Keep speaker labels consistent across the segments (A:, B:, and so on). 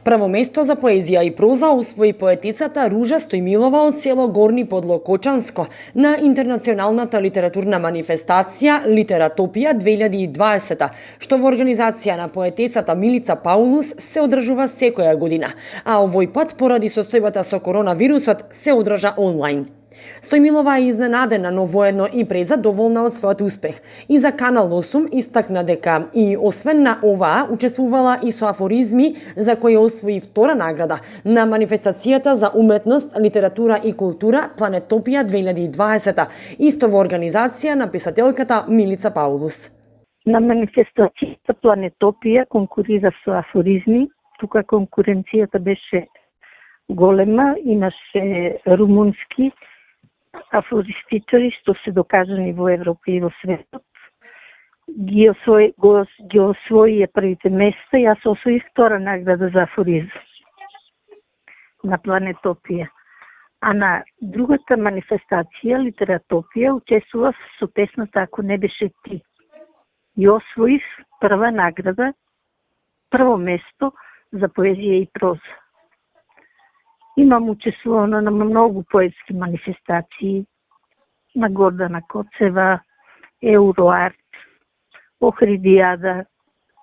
A: Прво место за поезија и проза усвои поетицата Ружа Стојмилова од село Горни Подлокочанско на интернационалната литературна манифестација Литератопија 2020, што во организација на поетесата Милица Паулус се одржува секоја година, а овој пат поради состојбата со коронавирусот се одржа онлайн. Стојмилова е изненадена, но воедно и презадоволна од својот успех. И за Канал 8 истакна дека и освен на оваа учествувала и со афоризми за кои освои втора награда на манифестацијата за уметност, литература и култура Планетопија 2020, исто во организација на писателката Милица Паулус.
B: На манифестацијата Планетопија конкурира со афоризми, тука конкуренцијата беше голема, имаше румунски афористичари што се докажани во Европа и во светот. Ги освои првите места, јас освоих втора награда за афоризм на Планетопија. А на другата манифестација, Литератопија, учествував со песната Ако не беше ти. И освоив прва награда, прво место за поезија и проза. Имам учествувано на многу поетски манифестации, на Гордана Коцева, Евроарт, Охридијада,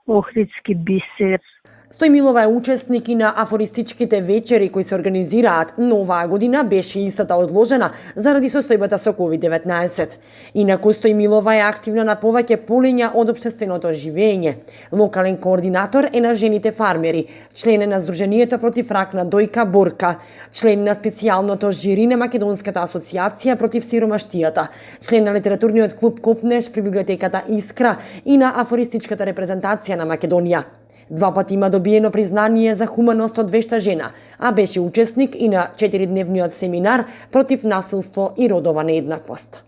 B: Охридски бисер.
A: Стојмилова е учесник и на афористичките вечери кои се организираат, но оваа година беше истата одложена заради состојбата со COVID-19. Инаку Стојмилова е активна на повеќе полиња од општественото живење. Локален координатор е на жените фармери, член е на Сдруженијето против рак на дојка Борка, член на специјалното жири на Македонската асоциација против сиромаштијата, член на литературниот клуб Копнеш при библиотеката Искра и на афористичката репрезентација на Македонија. Два пати има добиено признание за хуманост од вешта жена, а беше учесник и на 4-дневниот семинар против насилство и родова нееднаквост.